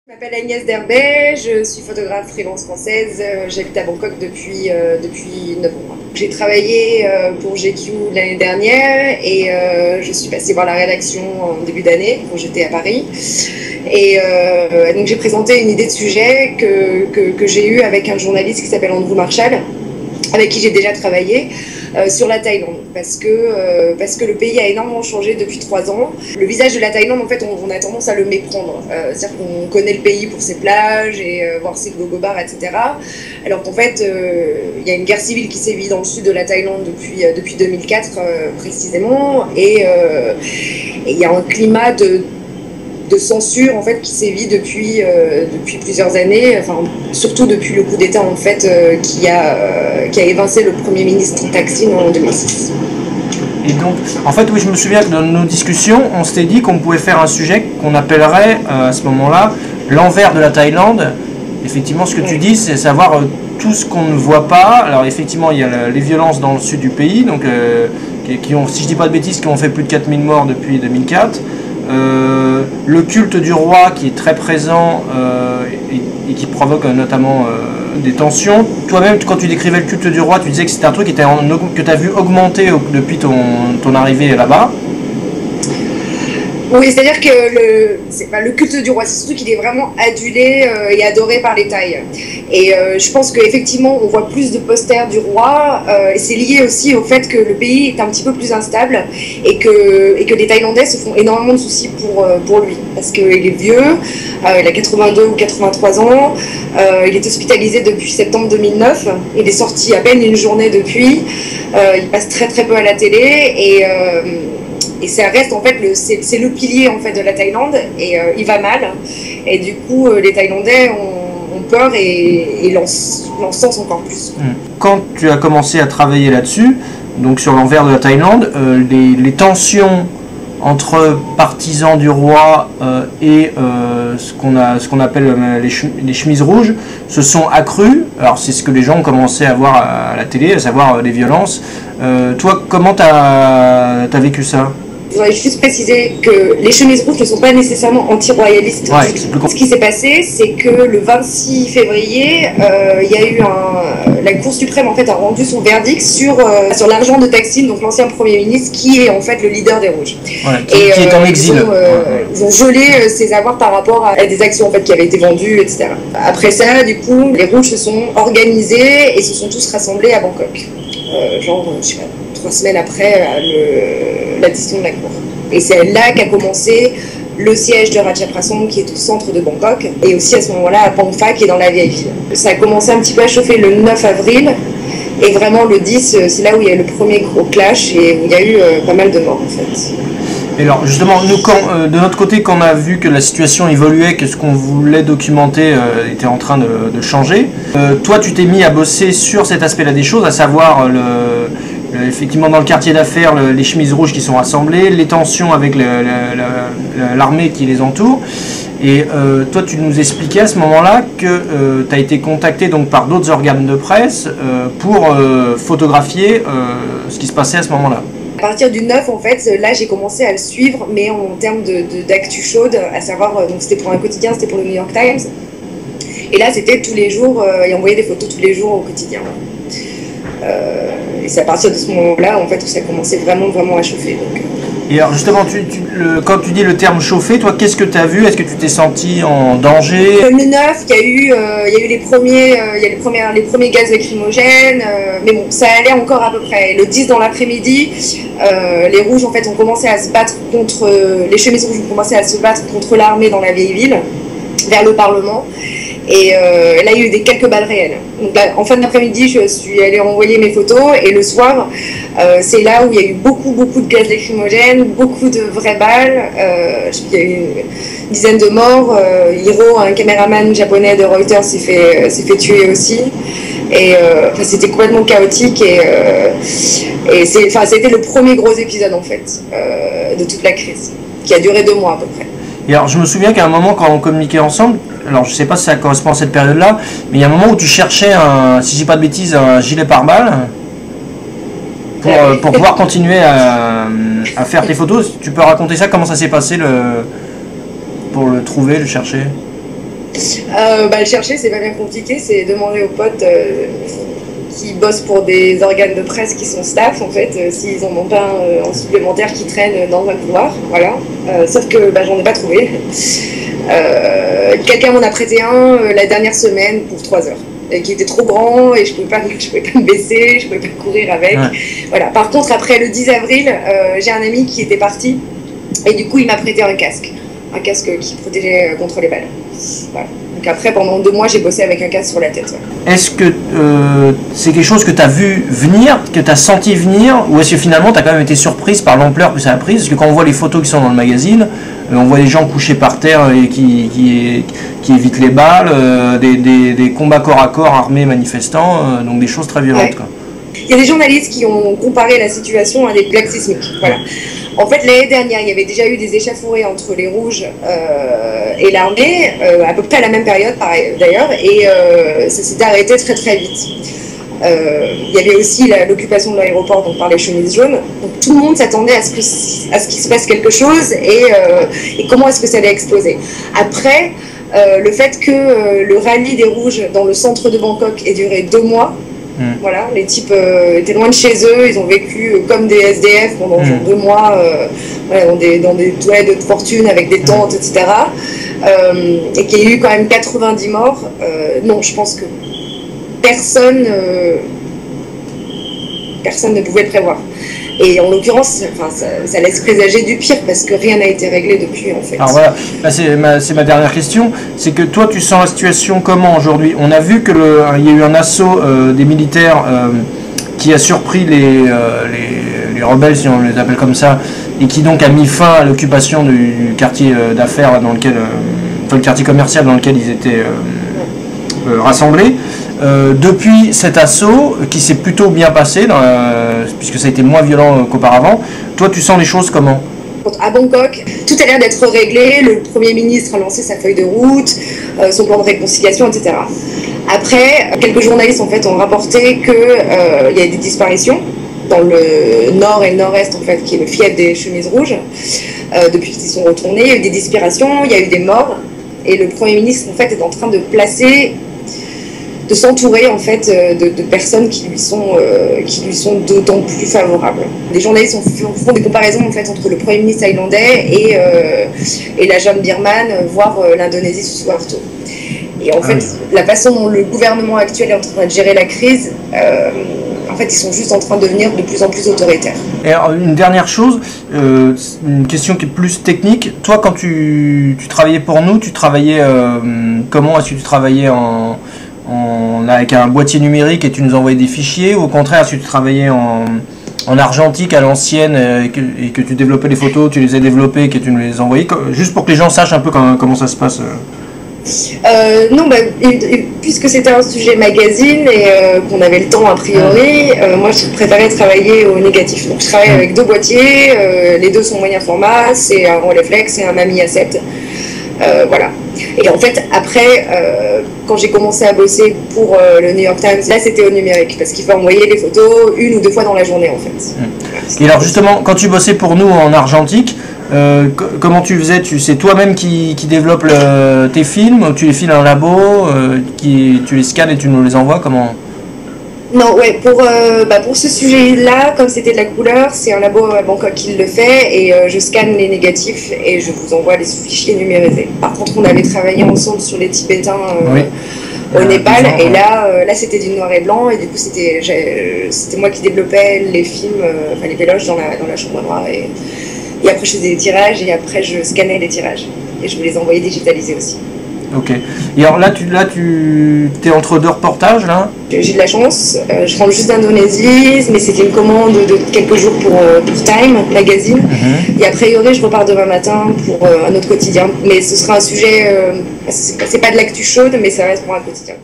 Je m'appelle Agnès Derbet, je suis photographe freelance française, j'habite à Bangkok depuis 9 mois. J'ai travaillé pour GQ l'année dernière et je suis passée voir la rédaction en début d'année quand j'étais à Paris. Et donc j'ai présenté une idée de sujet que j'ai eue avec un journaliste qui s'appelle Andrew Marshall, avec qui j'ai déjà travaillé sur la Thaïlande, parce que le pays a énormément changé depuis 3 ans. Le visage de la Thaïlande, en fait, on a tendance à le méprendre. C'est-à-dire qu'on connaît le pays pour ses plages et voir ses gogo-bars, etc. Alors qu'en fait, il y a une guerre civile qui sévit dans le sud de la Thaïlande depuis 2004 précisément, et il y a un climat de censure en fait qui sévit depuis plusieurs années, enfin surtout depuis le coup d'État en fait qui a évincé le Premier ministre Thaksin en 2006. Et donc, en fait, oui, je me souviens que dans nos discussions, on s'était dit qu'on pouvait faire un sujet qu'on appellerait à ce moment-là l'envers de la Thaïlande. Effectivement, ce que tu dis, c'est savoir tout ce qu'on ne voit pas. Alors effectivement, il y a les violences dans le sud du pays, donc qui ont, si je dis pas de bêtises, qui ont fait plus de 4000 morts depuis 2004. Le culte du roi qui est très présent et qui provoque notamment des tensions. Toi-même, quand tu décrivais le culte du roi, tu disais que c'était un truc que tu as vu augmenter depuis ton arrivée là-bas. Oui, c'est-à-dire que le culte du roi, c'est surtout qu'il est vraiment adulé et adoré par les Thaïs. Et je pense qu'effectivement, on voit plus de posters du roi, et c'est lié aussi au fait que le pays est un petit peu plus instable et que les Thaïlandais se font énormément de soucis pour lui. Parce qu'il est vieux, il a 82 ou 83 ans, il est hospitalisé depuis septembre 2009, il est sorti à peine une journée depuis, il passe très très peu à la télé et ça reste en fait c'est le pilier en fait de la Thaïlande et il va mal et du coup les Thaïlandais ont peur et l'encensent encore plus. Quand tu as commencé à travailler là-dessus, donc sur l'envers de la Thaïlande, les tensions entre partisans du roi et ce qu'on appelle les chemises rouges se sont accrues. Alors c'est ce que les gens ont commencé à voir à la télé, à savoir les violences. Toi, comment t'as vécu ça ? Je voudrais juste préciser que les chemises rouges ne sont pas nécessairement anti-royalistes. Ouais, ce qui s'est passé, c'est que le 26 février, il y a eu la Cour suprême en fait a rendu son verdict sur l'argent de Thaksin, donc l'ancien Premier ministre, qui est en fait le leader des Rouges. Ouais, qui est en exil. Ils ont gelé ses avoirs par rapport à des actions en fait qui avaient été vendues, etc. Après ça, du coup, les Rouges se sont organisés et se sont tous rassemblés à Bangkok. Je sais pas, 3 semaines après la décision de la Cour. Et c'est là qu'a commencé le siège de Ratchaprasong qui est au centre de Bangkok et aussi à ce moment-là à Phang Pha qui est dans la vieille ville. Ça a commencé un petit peu à chauffer le 9 avril et vraiment le 10 c'est là où il y a eu le premier gros clash et où il y a eu pas mal de morts en fait. Et alors justement, nous, de notre côté, quand on a vu que la situation évoluait, que ce qu'on voulait documenter était en train de changer, toi tu t'es mis à bosser sur cet aspect-là des choses, à savoir effectivement dans le quartier d'affaires, les chemises rouges qui sont rassemblées, les tensions avec l'armée qui les entoure. Et toi tu nous expliquais à ce moment-là que tu as été contacté donc, par d'autres organes de presse pour photographier ce qui se passait à ce moment-là. À partir du 9, en fait, là, j'ai commencé à le suivre, mais en termes d'actu chaude, à savoir, donc c'était pour un quotidien, c'était pour le New York Times. Et là, c'était tous les jours, il envoyait des photos tous les jours au quotidien. Et c'est à partir de ce moment-là, en fait, où ça commençait vraiment, vraiment à chauffer. Donc. Et alors, justement, quand tu dis le terme chauffer, toi, qu'est-ce que tu as vu? Est-ce que tu t'es senti en danger? Le 9, il y a eu les premiers gaz lacrymogènes, mais bon, ça allait encore à peu près. Le 10 dans l'après-midi, les rouges, en fait, ont commencé à se battre les chemises rouges ont commencé à se battre contre l'armée dans la vieille ville, vers le Parlement. Et là, il y a eu quelques balles réelles. Donc là, en fin d'après-midi, je suis allée envoyer mes photos. Et le soir, c'est là où il y a eu beaucoup de gaz lacrymogène, beaucoup de vraies balles. Il y a eu une dizaine de morts. Hiro, un caméraman japonais de Reuters, s'est fait tuer aussi. Et c'était complètement chaotique. Et c'était le premier gros épisode, en fait, de toute la crise, qui a duré 2 mois à peu près. Et alors, je me souviens qu'à un moment, quand on communiquait ensemble, alors je sais pas si ça correspond à cette période-là, mais il y a un moment où tu cherchais, si je dis pas de bêtises, un gilet pare-balles pour pouvoir continuer à faire tes photos. Tu peux raconter ça, comment ça s'est passé pour le trouver, le chercher? Le chercher, c'est pas bien compliqué, c'est demander aux potes qui bossent pour des organes de presse qui sont staff, en fait, s'ils en ont pas en supplémentaire qui traîne dans un couloir, voilà. Sauf que j'en ai pas trouvé. Quelqu'un m'en a prêté un la dernière semaine pour 3 heures. Et qui était trop grand et je pouvais pas me baisser, je pouvais pas courir avec. Ouais. Voilà. Par contre, après le 10 avril, j'ai un ami qui était parti et du coup, il m'a prêté un casque qui protégeait contre les balles. Voilà. Donc après, pendant 2 mois, j'ai bossé avec un casque sur la tête. Ouais. Est-ce que c'est quelque chose que tu as vu venir, que tu as senti venir, ou est-ce que finalement tu as quand même été surprise par l'ampleur que ça a pris? Parce que quand on voit les photos qui sont dans le magazine, on voit des gens couchés par terre et qui évitent les balles, des combats corps à corps armés manifestants, donc des choses très violentes. Ouais. Quoi. Il y a des journalistes qui ont comparé la situation à des plaques sismiques. Voilà. En fait, l'année dernière, il y avait déjà eu des échauffourées entre les Rouges et l'armée, à peu près à la même période d'ailleurs, et ça s'était arrêté très très vite. Il y avait aussi l'occupation de l'aéroport donc par les chemises jaunes. Donc tout le monde s'attendait à ce qu'il se passe quelque chose et comment est-ce que ça allait exploser. Après, le fait que le rallye des Rouges dans le centre de Bangkok ait duré 2 mois, voilà, les types étaient loin de chez eux, ils ont vécu comme des SDF pendant genre 2 mois voilà, dans des toilettes de fortune avec des tentes, etc. Et qu'il y a eu quand même 90 morts. Non, je pense que personne ne pouvait le prévoir. Et en l'occurrence, ça laisse présager du pire parce que rien n'a été réglé depuis en fait. Alors voilà, c'est ma dernière question. C'est que toi, tu sens la situation comment aujourd'hui? On a vu qu'il y a eu un assaut des militaires qui a surpris les rebelles, si on les appelle comme ça, et qui donc a mis fin à l'occupation du quartier d'affaires dans lequel, le quartier commercial dans lequel ils étaient rassemblés. Depuis cet assaut, qui s'est plutôt bien passé, puisque ça a été moins violent qu'auparavant, toi tu sens les choses comment? À Bangkok, tout a l'air d'être réglé, le Premier ministre a lancé sa feuille de route, son plan de réconciliation, etc. Après, quelques journalistes en fait, ont rapporté qu'il y a eu des disparitions dans le nord et le nord-est, en fait, qui est le fief des chemises rouges. Depuis qu'ils sont retournés, il y a eu des disparitions, il y a eu des morts, et le Premier ministre en fait, est en train de s'entourer en fait de personnes qui lui sont d'autant plus favorables. Les journalistes font des comparaisons en fait entre le Premier ministre thaïlandais et la junte birmane, voire l'Indonésie sous Suharto. Et en fait, la façon dont le gouvernement actuel est en train de gérer la crise, en fait, ils sont juste en train de devenir de plus en plus autoritaires. Et alors, une dernière chose, une question qui est plus technique. Toi, quand tu travaillais pour nous, tu travaillais comment? Est-ce que tu travaillais avec un boîtier numérique et tu nous envoyais des fichiers, ou au contraire, si tu travaillais en argentique à l'ancienne et que tu développais les photos, tu les as développées et que tu nous les envoyais, juste pour que les gens sachent un peu comment ça se passe? Non, puisque c'était un sujet magazine et qu'on avait le temps a priori, moi je préférais travailler au négatif. Donc je travaille avec 2 boîtiers, les 2 sont moyen format, c'est un Rolleiflex et un Mamiya 7. Voilà. Et en fait, après, quand j'ai commencé à bosser pour le New York Times, là c'était au numérique, parce qu'il faut envoyer les photos 1 ou 2 fois dans la journée en fait. Voilà, et alors justement, quand tu bossais pour nous en argentique, comment tu faisais? C'est toi-même qui développe tes films, ou tu les files à un labo, tu les scannes et tu nous les envoies? Comment? Non, ouais, pour ce sujet-là, comme c'était de la couleur, c'est un labo à Bangkok qui le fait et je scanne les négatifs et je vous envoie les fichiers numérisés. Par contre, on avait travaillé ensemble sur les Tibétains au Népal et là c'était du noir et blanc et du coup c'était moi qui développais les films, les péloges dans la chambre noire et après je faisais des tirages et après je scannais les tirages et je vous les envoyais digitalisés aussi. Ok. Et alors là, tu es entre 2 reportages là? J'ai de la chance. Je rentre juste d'Indonésie, mais c'était une commande de quelques jours pour Time Magazine. Et a priori, je repars demain matin pour un autre quotidien. Mais ce sera un sujet. C'est pas de l'actu chaude, mais ça reste pour un quotidien.